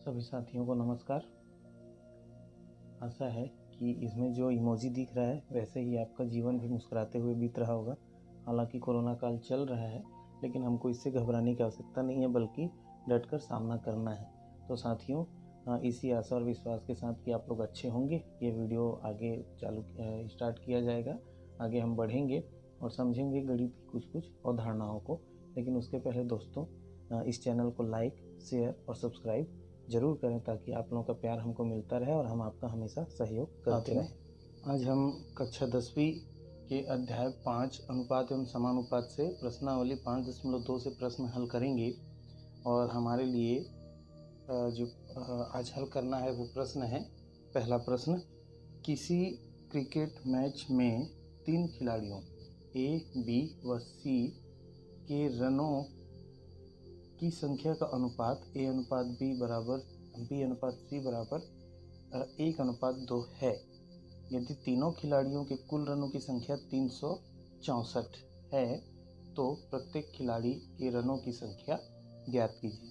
सभी साथियों को नमस्कार। आशा है कि इसमें जो इमोजी दिख रहा है वैसे ही आपका जीवन भी मुस्कुराते हुए बीत रहा होगा। हालांकि कोरोना काल चल रहा है, लेकिन हमको इससे घबराने की आवश्यकता नहीं है, बल्कि डटकर सामना करना है। तो साथियों, इसी आशा और विश्वास के साथ कि आप लोग अच्छे होंगे, ये वीडियो आगे स्टार्ट किया जाएगा। आगे हम बढ़ेंगे और समझेंगे गणित की कुछ अवधारणाओं को। लेकिन उसके पहले दोस्तों, इस चैनल को लाइक, शेयर और सब्सक्राइब जरूर करें, ताकि आप लोगों का प्यार हमको मिलता रहे और हम आपका हमेशा सहयोग करते रहें। आज हम कक्षा 10वीं के अध्याय 5 अनुपात एवं समानुपात से प्रश्नावली 5.2 से प्रश्न हल करेंगे। और हमारे लिए जो आज हल करना है वो प्रश्न है, पहला प्रश्न, किसी क्रिकेट मैच में 3 खिलाड़ियों ए, बी व सी के रनों की संख्या का अनुपात A अनुपात B बराबर B अनुपात C बराबर 1:2 है। यदि तीनों खिलाड़ियों के कुल रनों की संख्या 364 है, तो प्रत्येक खिलाड़ी के रनों की संख्या ज्ञात कीजिए।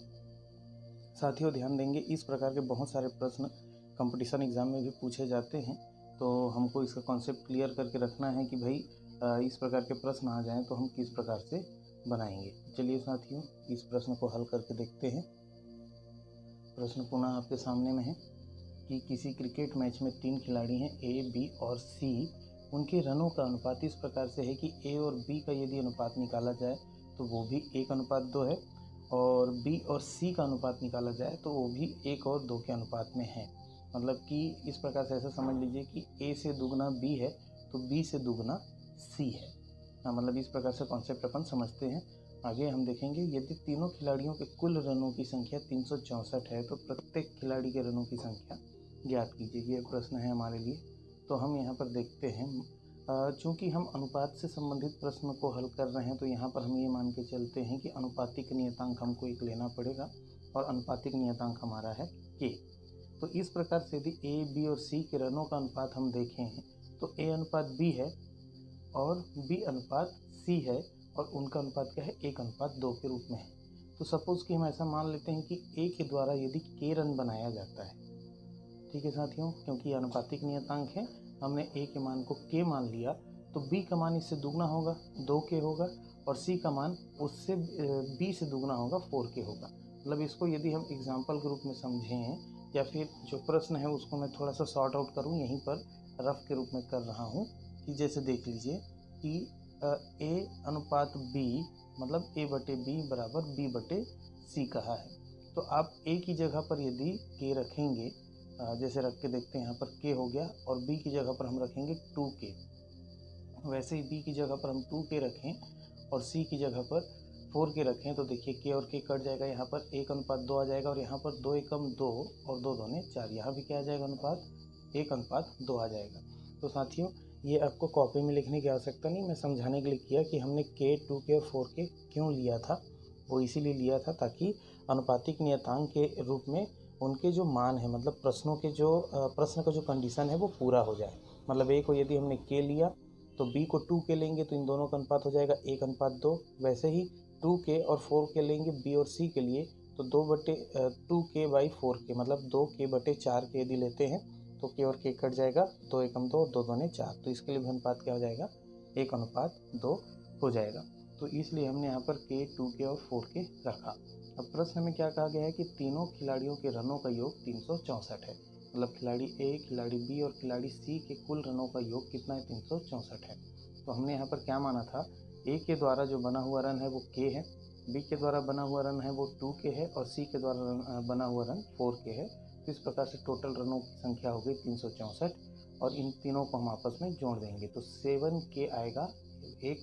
साथियों ध्यान देंगे, इस प्रकार के बहुत सारे प्रश्न कंपटीशन एग्जाम में भी पूछे जाते हैं, तो हमको इसका कॉन्सेप्ट क्लियर करके रखना है कि भाई इस प्रकार के प्रश्न आ जाएं तो हम किस प्रकार से बनाएंगे। चलिए साथियों, इस प्रश्न को हल करके देखते हैं। प्रश्न पुनः आपके सामने में है कि किसी क्रिकेट मैच में 3 खिलाड़ी हैं ए, बी और सी। उनके रनों का अनुपात इस प्रकार से है कि ए और बी का यदि अनुपात निकाला जाए तो वो भी 1:2 है, और बी और सी का अनुपात निकाला जाए तो वो भी 1:2 के अनुपात में है। मतलब कि इस प्रकार से ऐसा समझ लीजिए कि ए से दुगना बी है तो बी से दुगना सी है। मतलब इस प्रकार से कॉन्सेप्ट अपन समझते हैं। आगे हम देखेंगे, यदि तीनों खिलाड़ियों के कुल रनों की संख्या 364 है, तो प्रत्येक खिलाड़ी के रनों की संख्या ज्ञात कीजिए। ये प्रश्न है हमारे लिए। तो हम यहाँ पर देखते हैं, चूँकि हम अनुपात से संबंधित प्रश्न को हल कर रहे हैं, तो यहाँ पर हम ये मान के चलते हैं कि अनुपातिक नियतांक हमको एक लेना पड़ेगा, और अनुपातिक नियतांक हमारा है के। तो इस प्रकार से यदि ए, बी और सी के रनों का अनुपात हम देखें तो ए अनुपात बी है और बी अनुपात सी है, और उनका अनुपात क्या है, 1:2 के रूप में है। तो सपोज़ कि हम ऐसा मान लेते हैं कि ए के द्वारा यदि के रन बनाया जाता है, ठीक है साथियों, क्योंकि ये अनुपातिक नियतांक है, हमने ए के मान को के मान लिया, तो बी का मान इससे दुगना होगा, 2k होगा, और सी का मान उससे बी से दुगना होगा, 4k होगा। मतलब इसको यदि हम एग्जाम्पल के रूप में समझें, या फिर जो प्रश्न है उसको मैं थोड़ा सा सॉर्ट आउट करूँ, यहीं पर रफ के रूप में कर रहा हूँ कि जैसे देख लीजिए कि ए अनुपात बी मतलब A/B बराबर B/C कहा है। तो आप ए की जगह पर यदि के रखेंगे, जैसे रख के देखते हैं, यहाँ पर के हो गया, और बी की जगह पर हम रखेंगे 2k। वैसे ही बी की जगह पर हम 2k रखें और सी की जगह पर 4k रखें, तो देखिए के और के कट जाएगा, यहाँ पर 1:2 आ जाएगा, और यहाँ पर 2 एकम 2 और 2 दूने 4, यहाँ भी क्या आ जाएगा, अनुपात 1:2 आ जाएगा। तो साथियों, ये आपको कॉपी में लिखने की आवश्यकता नहीं, मैं समझाने के लिए किया कि हमने के, 2k और 4k क्यों लिया था। वो इसीलिए लिया था ताकि अनुपातिक नियतांक के रूप में उनके जो मान है, मतलब प्रश्न का जो कंडीशन है वो पूरा हो जाए। मतलब ए को यदि हमने के लिया तो बी को 2k लेंगे, तो इन दोनों का अनुपात हो जाएगा 1:2। वैसे ही 2k और 4k लेंगे बी और सी के लिए, तो 2/2k/4k मतलब 2k/4 के यदि लेते हैं तो के और के कट जाएगा, 2 एकम 2 और 2 दूने 4, तो इसके लिए भी अनुपात क्या हो जाएगा, 1:2 हो जाएगा। तो इसलिए हमने यहाँ पर के, 2k और 4k रखा। अब प्रश्न में क्या कहा गया है कि तीनों खिलाड़ियों के रनों का योग 364 है। मतलब खिलाड़ी ए, खिलाड़ी बी और खिलाड़ी सी के कुल रनों का योग कितना है, 364 है। तो हमने यहाँ पर क्या माना था, ए के द्वारा जो बना हुआ रन है वो के है, बी के द्वारा बना हुआ रन है वो 2k है, और सी के द्वारा बना हुआ रन 4k है। तो इस प्रकार से टोटल रनों की संख्या हो गई 364, और इन तीनों को हम आपस में जोड़ देंगे तो 7k आएगा। 1,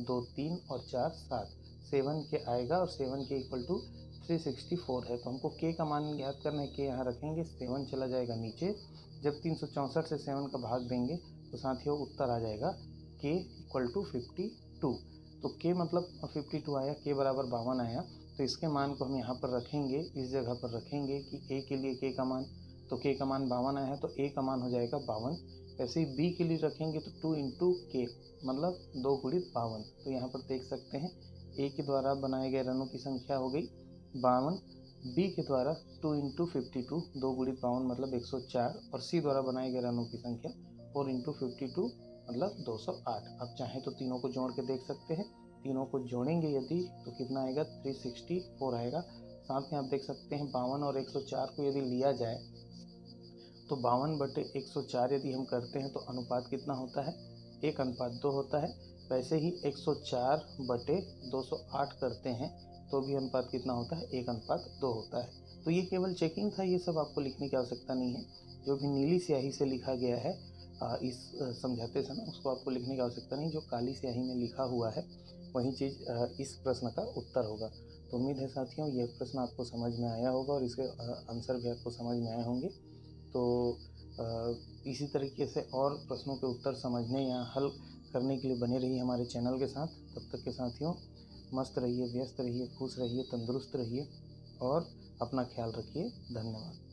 2, 3 और 4, 7, 7k आएगा, और 7k इक्वल टू 364 है। तो हमको k का मान ज्ञात करना है, k यहाँ रखेंगे, 7 चला जाएगा नीचे। जब 364 से 7 का भाग देंगे तो साथियों उत्तर आ जाएगा k इक्वल टू 52। तो k मतलब 52 आया, k बराबर 52 आया। तो इसके मान को हम यहाँ पर रखेंगे, इस जगह पर रखेंगे कि a के लिए k का मान, तो k का मान 52 आया है, तो a का मान हो जाएगा 52। ऐसे ही b के लिए रखेंगे तो 2 × k मतलब 2 × 52। तो यहाँ पर देख सकते हैं a के द्वारा बनाए गए रनों की संख्या हो गई 52, बी के द्वारा 2 इंटू 52, 2 गुणित 52 मतलब 104, और सी द्वारा बनाए गए रनों की संख्या 4 इंटू 52 मतलब 208। अब चाहें तो तीनों को जोड़ के देख सकते हैं। तीनों को जोड़ेंगे यदि तो कितना आएगा, 364 आएगा। साथ में आप देख सकते हैं 52 और 104 को यदि लिया जाए तो 52/104 यदि हम करते हैं तो अनुपात कितना होता है, 1:2 होता है। वैसे ही 104/208 करते हैं तो भी अनुपात कितना होता है, 1:2 होता है। तो ये केवल चेकिंग था, ये सब आपको लिखने की आवश्यकता नहीं है। जो भी नीली स्याही से लिखा गया है इस समझाते समय, उसको आपको लिखने की आवश्यकता नहीं। जो काली स्याही में लिखा हुआ है वही चीज़ इस प्रश्न का उत्तर होगा। तो उम्मीद है साथियों यह प्रश्न आपको समझ में आया होगा और इसके आंसर भी आपको समझ में आए होंगे। तो इसी तरीके से और प्रश्नों के उत्तर समझने या हल करने के लिए बने रहिए हमारे चैनल के साथ। तब तक के साथियों मस्त रहिए, व्यस्त रहिए, खुश रहिए, तंदुरुस्त रहिए और अपना ख्याल रखिए। धन्यवाद।